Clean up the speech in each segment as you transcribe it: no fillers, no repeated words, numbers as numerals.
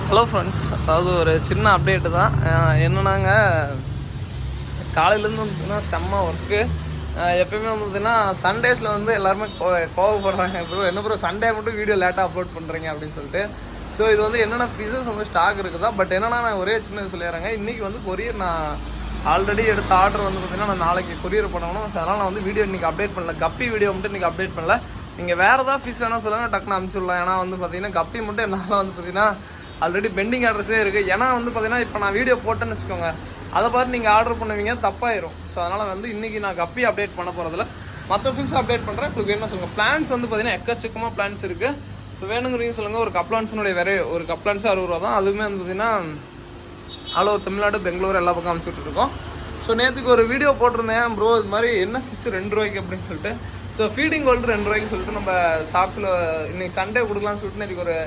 Hello friends, அதாவது ஒரு சின்ன அப்டேட்டு தான். என்னன்னாங்க, காலையிலேருந்து வந்து பார்த்தீங்கன்னா செம்ம ஒர்க்கு. எப்பயுமே வந்து பார்த்தீங்கன்னா சண்டேஸில் வந்து எல்லாருமே கோவப்படுறாங்க. ப்ரோ என்ன ப்ரோ சண்டே மட்டும் வீடியோ லேட்டாக அப்லோட் பண்ணுறீங்க அப்படின்னு சொல்லிட்டு. ஸோ இது வந்து என்னென்ன ஃபிஷஸ் வந்து ஸ்டாக் இருக்குதா. பட் என்னென்னா நான் ஒரே சின்னது சொல்லிடுறேங்க. இன்றைக்கி வந்து கொரியர் நான் ஆல்ரெடி எடுத்த ஆர்டர் வந்து பார்த்திங்கன்னா நான் நாளைக்கு கொரியர் பண்ணணும். ஸோ அதனால் நான் வந்து வீடியோ இன்றைக்கி அப்டேட் பண்ணல. கப்பி வீடியோ மட்டும் இன்றைக்கி அப்டேட் பண்ணல. நீங்கள் வேறு ஏதாவது ஃபிஷ் வேணால் சொல்லுங்கள், டக்குன்னு அனுப்பிச்சுடலாம். ஏன்னா வந்து பார்த்திங்கன்னா கப்பி மட்டும் என்னால் வந்து பார்த்திங்கன்னா ஆல்ரெடி பெண்டிங் ஆர்டர்ஸே இருக்குது. ஏன்னா வந்து பார்த்திங்கன்னா இப்போ நான் வீடியோ போட்டேன்னு வச்சுக்கோங்க, அதை பார்த்து நீங்கள் ஆர்டர் பண்ணுவீங்க, தப்பாயிரும். ஸோ அதனால் வந்து இன்றைக்கி நான் கப்பி அப்டேட் பண்ண போகிறதில்ல, மற்ற ஃபிஷ் அப்டேட் பண்ணுறேன். உங்களுக்கு என்ன சொல்லுங்கள். பிளான்ஸ் வந்து பார்த்திங்கன்னா எக்கச்சக்கமாக பிளான்ஸ் இருக்குது. ஸோ வேணுங்கிறீங்க சொல்லுங்கள். ஒரு கப்லான்ஸினுடைய ஒரு கப்லான்ஸு 60 ரூபா தான். அதுவுமே வந்து பார்த்திங்கன்னா ஆல் ஓவர் தமிழ்நாடு, பெங்களூர் எல்லா பக்கம் அனுப்பிச்சுட்ருக்கோம். ஸோ நேற்றுக்கு ஒரு வீடியோ போட்டிருந்தேன், ப்ரோ இது மாதிரி என்ன ஃபிஷ் 2 ரூபாய்க்கு அப்படின்னு சொல்லிட்டு. ஸோ ஃபீடிங் கோல்டு 2 ரூபாய்க்கு சொல்லிட்டு நம்ம ஷாப்ஸில் இன்றைக்கி சண்டே கொடுக்கலான்னு சொல்லிட்டு நேற்றுக்கு ஒரு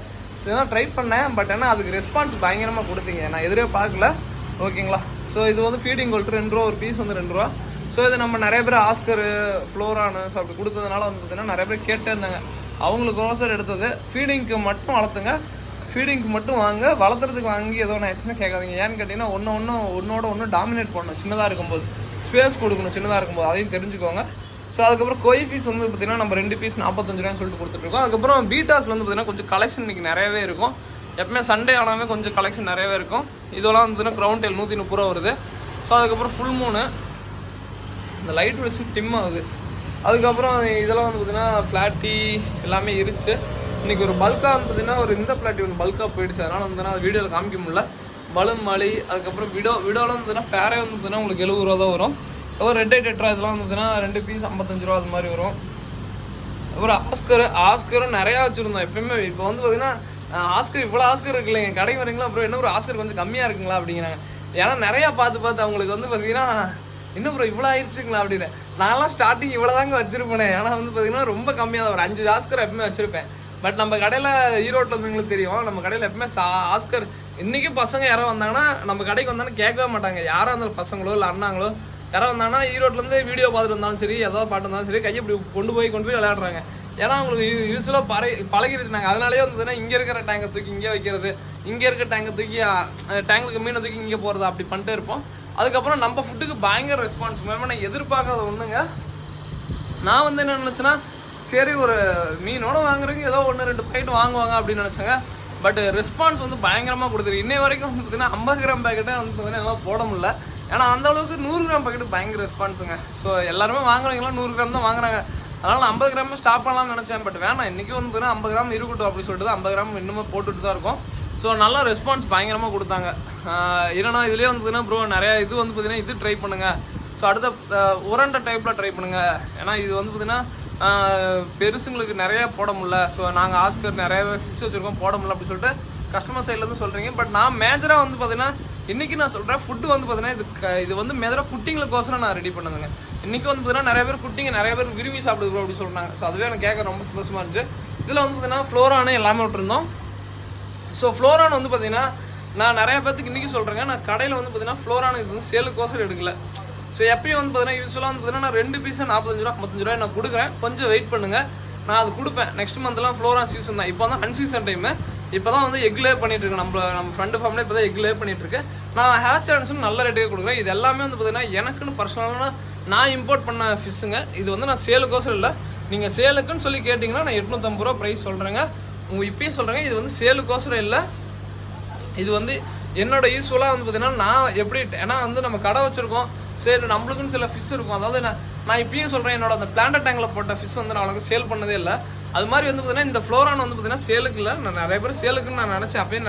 தான் ட்ரை பண்ணேன். பட் ஆனால் அதுக்கு ரெஸ்பான்ஸ் பயங்கரமாக கொடுத்தீங்க, நான் எதிரே பார்க்கல. ஓகேங்களா. ஸோ இது வந்து ஃபீடிங் கோல்டு 2 ரூபா, ஒரு பீஸ் வந்து 2 ரூபா. ஸோ இது நம்ம நிறைய பேர் ஆஸ்கரு, ஃப்ளோரானு ஸோ அப்படி கொடுத்ததுனால வந்து பார்த்திங்கன்னா நிறைய பேர் கேட்டே இருந்தாங்க. அவங்களுக்கு ரோசர் எடுத்தது. ஃபீடிங்க்கு மட்டும் வளர்த்துங்க, ஃபீடிங்க்கு மட்டும் வாங்க, வளர்த்துறதுக்கு வாங்கி ஏதோ ஒன்று ஆச்சுன்னா கேட்காதீங்க. ஏன்னு கேட்டிங்கன்னா ஒன்றோட ஒன்று டாமினேட் பண்ணணும். சின்னதாக இருக்கும்போது ஸ்பேஸ் கொடுக்கணும், சின்னதாக இருக்கும்போது அதையும் தெரிஞ்சுக்கோங்க. ஸோ அதுக்கப்புறம் கொய் ஃபீஸ் வந்து பார்த்திங்கன்னா நம்ம 2 பீஸ் 45 ரூபான்னு சொல்லிட்டு கொடுத்துட்ருக்கோம். அதுக்கப்புறம் பீட்டாஸில் வந்து பார்த்திங்கன்னா கொஞ்சம் கலெக்ஷன் இன்றைக்கி நிறையவே இருக்கும். எப்பவுமே சண்டே ஆனாவே கொஞ்சம் கலெக்ஷன் நிறையவே இருக்கும். இதெல்லாம் வந்து க்ரௌண்ட் டெயில் 130 ரூபா வருது. ஸோ அதுக்கப்புறம் ஃபுல் மூணு, இந்த லைட் வச்சு டிம் ஆகுது. அதுக்கப்புறம் இதெல்லாம் வந்து பார்த்திங்கன்னா பிளாட்டி எல்லாமே இருந்துச்சு. இன்றைக்கி ஒரு பல்காக வந்து பார்த்திங்கன்னா ஒரு இந்த பிளாட்டி ஒன்று பல்காக போயிடுச்சு. அதனால் வந்து அது வீடியோவில் காமிக்க முடியல. பலூன் மாலி, அதுக்கப்புறம் விடோலாம் வந்து பார்த்திங்கன்னா பேரே வந்து பார்த்திங்கன்னா உங்களுக்கு 70 ரூபா தான் வரும். ஒரு ரெட் ஐ டெட்ரா இதெல்லாம் வந்துச்சுன்னா 2 பீஸ் 55 ரூபா அது மாதிரி வரும். அப்புறம் ஆஸ்கரும் நிறையா வச்சுருந்தோம் எப்பயுமே. இப்போ வந்து பார்த்திங்கன்னா ஆஸ்கர் இவ்வளோ ஆஸ்கர் இருக்கு இல்லைங்க, கடைக்கு வரீங்களா அப்புறம் என்ன ஒரு ஆஸ்கர் கொஞ்சம் கம்மியாக இருக்குங்களா அப்படிங்கிறாங்க. ஏன்னா நிறையா பார்த்து அவங்களுக்கு வந்து பார்த்திங்கன்னா இன்னும் ப்ரோ இவ்வளோ ஆயிடுச்சுங்களா அப்படின்னு. நான்லாம் ஸ்டார்டிங் இவ்வளோ தாங்க வச்சுருப்பேன். ஏன்னா வந்து பார்த்திங்கன்னா ரொம்ப கம்மியாக தான், ஒரு 5 ஆஸ்கர் எப்பவுமே வச்சுருப்பேன். பட் நம்ம கடையில் ஈரோட்டில் இருந்தவங்களுக்கு தெரியும், நம்ம கடையில் எப்பவுமே ஆஸ்கர் இன்றைக்கும் பசங்க யாரோ வந்தாங்கன்னா நம்ம கடைக்கு வந்தாலும் கேட்கவே மாட்டாங்க. யாராக இருந்தாலும் பசங்களோ இல்லை அண்ணாங்களோ யாராவது வந்தாங்கன்னா ஈரோட்லேருந்து வீடியோ பார்த்துட்டு இருந்தாலும் சரி, ஏதாவது பாட்டு இருந்தாலும் சரி, கையை இப்படி கொண்டு போய் விளையாடுறாங்க. ஏன்னா அவங்களுக்கு யூஸ்வலாக பழகிருச்சு. நாங்கள் அதனாலேயே வந்ததுன்னா இங்கே இருக்கிற டேங்கை தூக்கி இங்கே வைக்கிறது, இங்கே இருக்க டேங்கை தூக்கி டேங்குக்கு மீனை தூக்கி இங்கே போகிறது, அப்படி பண்ணிட்டே இருப்போம். அதுக்கப்புறம் நம்ம ஃபுட்டுக்கு பயங்கர ரெஸ்பான்ஸ். மேம் நான் எதிர்பார்க்காத ஒன்றுங்க. நான் வந்து என்ன நினச்சேன்னா, சரி ஒரு மீனோட வாங்குறீங்க ஏதோ 1-2 பாக்கெட் வாங்குவாங்க அப்படின்னு நினச்சேங்க. பட் ரெஸ்பான்ஸ் வந்து பயங்கரமாக கொடுத்துருக்கு. இன்னை வரைக்கும் வந்து பார்த்திங்கன்னா 50 கிராம் பேக்கெட்டே வந்து பார்த்திங்கன்னா எல்லாம் போட முடியல. ஏன்னா அந்தளவுக்கு 100 கிராம் பாக்கெட்டு பயங்கர ரெஸ்பான்ஸுங்க. ஸோ எல்லாருமே வாங்குறவங்களாம் 100 கிராம் தான் வாங்குறாங்க. அதனால் நான் 50 கிராமே ஸ்டாப் பண்ணலாம்னு நினச்சேன். பட் வேணாம், இன்றைக்கி வந்து பார்த்தீங்கன்னா 50 கிராம் இருக்கட்டும் அப்படின்னு சொல்லிட்டு தான் 50 கிராம் இன்னுமே போட்டுட்டு தான் இருக்கும். ஸோ நல்லா ரெஸ்பான்ஸ் பயங்கரமாக கொடுத்தாங்க. என்னன்னா இதுலேயே வந்து பார்த்தீங்கன்னா ப்ரோ நிறையா இது வந்து பார்த்திங்கன்னா இது ட்ரை பண்ணுங்கள். ஸோ அடுத்த உரண்டை டைப்பில் ட்ரை பண்ணுங்கள். ஏன்னா இது வந்து பார்த்திங்கன்னா பெருசுங்களுக்கு நிறையா போட முடியல. ஸோ நாங்கள் ஆஸ்கர் நிறையா ஃபிஷ் வச்சுருக்கோம், போட முடியல அப்படின்னு சொல்லிட்டு கஸ்டமர் சைட்லேருந்து சொல்கிறீங்க. பட் நான் மேஜராக வந்து பார்த்திங்கன்னா இன்றைக்கி நான் சொல்கிறேன், ஃபுட்டு வந்து பார்த்திங்கன்னா இது வந்து மேஜராக குட்டிங்களுக்கோசரம் நான் ரெடி பண்ணுதுங்க. இன்றைக்கி வந்து பார்த்திங்கன்னா நிறைய பேர் குட்டிங்க நிறைய பேர் விரும்பி சாப்பிடுது அப்படின்னு சொல்கிறாங்க. ஸோ அதுவே எனக்கு கேட்க ரொம்ப சந்தோஷமாக இருந்துச்சு. இதில் வந்து பார்த்திங்கன்னா ஃப்ளோரானு எல்லாமே விட்டுருந்தோம். ஸோ ஃப்ளோரான் வந்து பார்த்திங்கன்னா நான் நிறையா பேர்த்துக்கு இன்றைக்கி சொல்கிறேங்க, நான் கடையில் வந்து பார்த்திங்கன்னா ஃப்ளோரான் இது வந்து சேலுக்கோசரம் எடுக்கல. ஸோ எப்பயும் வந்து பார்த்திங்கன்னா யூஸ்வலாக வந்து பார்த்திங்கன்னா நான் 2 பீஸு 45 ரூபா 55 ரூபாய் நான் கொடுக்குறேன். கொஞ்சம் வெயிட் பண்ணுங்கள், நான் அது கொடுப்பேன். நெக்ஸ்ட் மந்த்லாம் ஃப்ளோரான் சீசன் தான். இப்போ தான் அன்சீசன் டைமு. இப்போ தான் வந்து எக் லே பண்ணிகிட்ருக்கு. நம்ம ஃப்ரெண்டு ஃபேமிலி இப்போ தான் எக் லே பண்ணிகிட்ருக்கு. நான் ஹேட்ச் ஆன்ஸுன்னு நல்ல ரேட்டுக்கே கொடுக்குறேன். இது எல்லாமே வந்து பார்த்திங்கன்னா எனக்குன்னு பர்சனலான நான் இம்போர்ட் பண்ண ஃபிஷ்ஷுங்க. இது வந்து நான் சேலுக்கோசரம் இல்லை. நீங்கள் சேலுக்குன்னு சொல்லி கேட்டிங்கன்னா நான் 850 ரூபா ப்ரைஸ் சொல்கிறேங்க. இப்பயும் சொல்கிறேங்க, இது வந்து சேலுக்கோசரம் இல்லை. இது வந்து என்னோட யூஸ்ஃபுல்லாக வந்து பார்த்திங்கன்னா நான் எப்படி, ஏன்னா வந்து நம்ம கடை வச்சுருக்கோம், சரி நம்மளுக்குன்னு சில ஃபிஷ் இருக்கும். அதாவது நான் இப்பயும் சொல்கிறேன், என்னோட அந்த பிளான்ட் டேங்கில் போட்ட ஃபிஷ் வந்து நான் அவ்வளோக்கு சேல் பண்ணதே இல்லை. அது மாதிரி வந்து பார்த்திங்கன்னா இந்த ஃப்ளோரான் வந்து பார்த்திங்கன்னா சேலுக்கு இல்லை. நான் நிறைய பேர் சேலுக்குன்னு நான் நினச்சேன், அப்பயே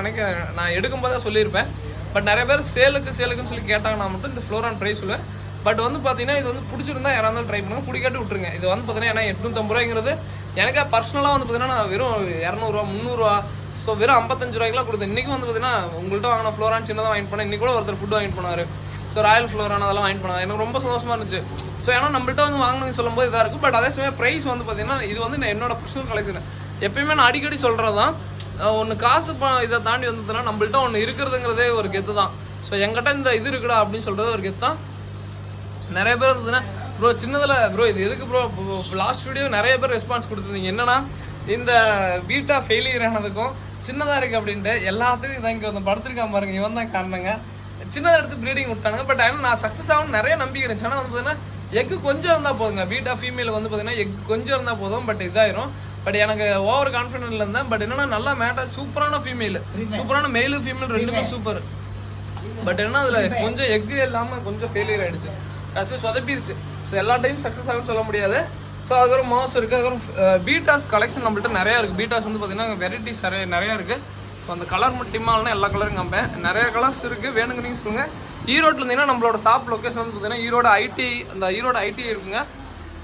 நான் எடுக்கும்போது தான் சொல்லியிருப்பேன். பட் நிறைய பேர் சேலுக்குன்னு சொல்லி கேட்டாங்கன்னா மட்டும் இந்த ஃப்ளோரான் ப்ரைஸ் சொல்லுவேன். பட் வந்து பார்த்திங்கன்னா இது வந்து பிடிச்சிருந்தா யாராவது ட்ரை பண்ணுங்க, பிடிக்காட்டி விட்டுருங்க. இது வந்து பார்த்திங்கன்னா ஏன்னா 850 ரூபாய்ங்கிறது எனக்கு பர்சனலாக வந்து பார்த்திங்கன்னா நான் வெறும் 200 ரூபா 300 ரூபா ஸோ வெறும் 55 ரூபாய்க்குலாம் கொடுத்தேன். இன்றைக்கி வந்து பார்த்திங்கன்னா உங்கள்கிட்ட வாங்கின ஃப்ளோரான் சின்னதாக வாங்கிட்டு போனேன். இன்றைக்கி கூட ஒருத்தர் ஃபுட் வாங்கிட்டு போனார். ஸோ ராயல் ஃப்ளோரான் அதெல்லாம் வாங்கிட்டு போனாங்க. எனக்கு ரொம்ப சந்தோஷமாக இருந்துச்சு. ஸோ ஏன்னா நம்மள்கிட்ட வந்து வாங்கணும்னு சொல்லும்போது இதாக இருக்குது. பட் அதே சமயம் ப்ரைஸ் வந்து பார்த்திங்கன்னா இது வந்து நான் என்னோட பர்சனல் கலெக்ஷன் எப்பயுமே நான் அடிக்கடி சொல்கிறது தான். ஒன்று காசு இதை தாண்டி வந்ததுன்னா நம்மள்கிட்ட ஒன்று இருக்கிறதுங்கிறதே ஒரு கெத்து தான். ஸோ என்கிட்ட இந்த இது இருக்குடா அப்படின்னு சொல்கிறது ஒரு கெத்து தான். நிறைய பேர் வந்துன்னா ப்ரோ சின்னதில் ப்ரோ இது எதுக்கு ப்ரோ லாஸ்ட் வீடியோ நிறைய பேர் ரெஸ்பான்ஸ் கொடுத்துருந்தீங்க. என்னன்னா இந்த பீட்டா ஃபெயிலியர் ஆனதுக்கும் சின்னதாக இருக்குது அப்படின்ட்டு எல்லாத்துக்கும் இதான் இங்கே வந்து படுத்துருக்கான் பாருங்க, இவன் தான் காரணங்க. சின்னதாக எடுத்து ப்ரீடிங் விட்டானுங்க. பட் ஆனால் நான் சக்ஸஸ் ஆகும் நிறைய நம்பிக்கை இருந்துச்சு. ஆனால் வந்து பார்த்தீங்கன்னா எக்கு கொஞ்சம் இருந்தால் போதுங்க. பீட்டா ஃபீமேல் வந்து பார்த்தீங்கன்னா எக் கொஞ்சம் இருந்தால் போதும். பட் இதாயிரும். பட் எனக்கு ஓவர் கான்ஃபிடென்ட்ல இருந்தேன். பட் என்னன்னா நல்லா மேட்டர், சூப்பரான ஃபீமேல், சூப்பரான மேலு ஃபீமேல் ரெண்டுமே சூப்பர். பட் என்ன அதில் கொஞ்சம் எக்கு இல்லாமல் கொஞ்சம் ஃபெயிலியர் ஆகிடுச்சு, கஷ்டம் சொதப்பிடுச்சு. ஸோ எல்லா டைம் சக்ஸஸ் ஆகும்னு சொல்ல முடியாது. ஸோ அதுக்கப்புறம் மாஸ் இருக்குது. அதுக்கப்புறம் பீட்டாஸ் கலெக்ஷன் நம்மள்ட்ட நிறையா இருக்குது. பீட்டாஸ் வந்து பார்த்தீங்கன்னா வெரைட்டிஸ் நிறையா இருக்குது. ஸோ அந்த கலர் மட்டுமாலாம் எல்லா கலரும் காம்பேன், நிறைய கலர்ஸ் இருக்குது. வேணுங்க நீங்கள் சொல்லுங்க. ஈரோட்டில் இருந்தீங்கன்னா நம்மளோட ஷாப் லொக்கேஷன் வந்து பார்த்தீங்கன்னா ஈரோடு ஐடி இருக்குங்க.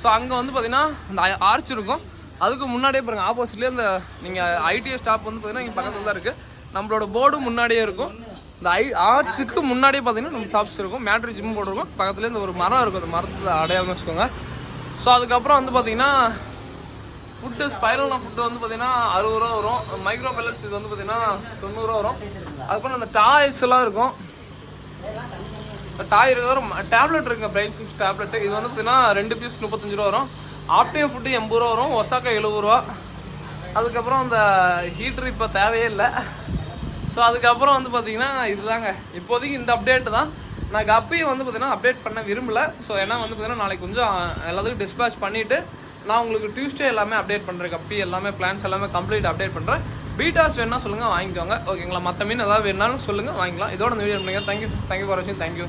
ஸோ அங்கே வந்து பார்த்தீங்கன்னா அந்த ஆர்ச் இருக்கும். அதுக்கு முன்னாடியே பாருங்கள், ஆப்போசிட்லேயே அந்த நீங்கள் ஐடிஐ ஸ்டாப் வந்து பார்த்தீங்கன்னா இங்கே பக்கத்தில் தான் இருக்குது. நம்மளோட போர்டும் முன்னாடியே இருக்கும். இந்த ஆர்ச்சுக்கு முன்னாடியே பார்த்தீங்கன்னா நம்ம ஷாப்ஸ் இருக்கும். மேட்ரி ஜிம் போர்டு இருக்கும். பக்கத்துலேயே இந்த ஒரு மரம் இருக்கும், அந்த மரத்தில் அடையாளம் வச்சுக்கோங்க. ஸோ அதுக்கப்புறம் வந்து பார்த்தீங்கன்னா ஃபுட்டு ஸ்பைரல்னா ஃபுட்டு வந்து பார்த்தீங்கன்னா 60 ரூபா வரும். மைக்ரோ பெல்லட்ஸ் இது வந்து பார்த்தீங்கன்னா 90 ரூபா வரும். அதுக்கப்புறம் அந்த டாய்ஸ் எல்லாம் இருக்கும். டாய் இருக்கிற டேப்லெட் இருக்குங்க, பிரைன் சிப்ஸ் டேப்லெட். இது வந்து பார்த்தீங்கன்னா 2 பீஸ் 35 ரூபா வரும். ஆப்டியம் ஃபுட்டு 80 ரூபா வரும். ஒசாக்கா 70 ரூபா. அதுக்கப்புறம் அந்த ஹீட்ரு இப்போ தேவையே இல்லை. ஸோ அதுக்கப்புறம் வந்து பார்த்தீங்கன்னா இதுதாங்க இப்போதைக்கு இந்த அப்டேட்டு தான். நான் கப்பியை வந்து பார்த்தீங்கன்னா அப்டேட் பண்ண விரும்பலை. ஸோ ஏன்னா வந்து பார்த்தீங்கன்னா நாளைக்கு கொஞ்சம் எல்லாத்துக்கும் டிஸ்பேச் பண்ணிவிட்டு நான் உங்களுக்கு டியூஸ்டே எல்லாமே அப்டேட் பண்ணுறேன். கப்பி எல்லாமே பிளான்ஸ் எல்லாமே கம்ப்ளீட் அப்டேட் பண்ணுறேன். பீட்டாஸ் வேணால் சொல்லுங்கள், வாங்கிக்கோங்க. ஓகேங்களா? மற்ற மீன் ஏதாவது வேணாலும் சொல்லுங்கள், வாங்கிக்கலாம். இதோட இந்த வீடியோ பண்ணுங்கள். தேங்க்யூ ஃபார் வாட்சிங். தேங்க்யூ.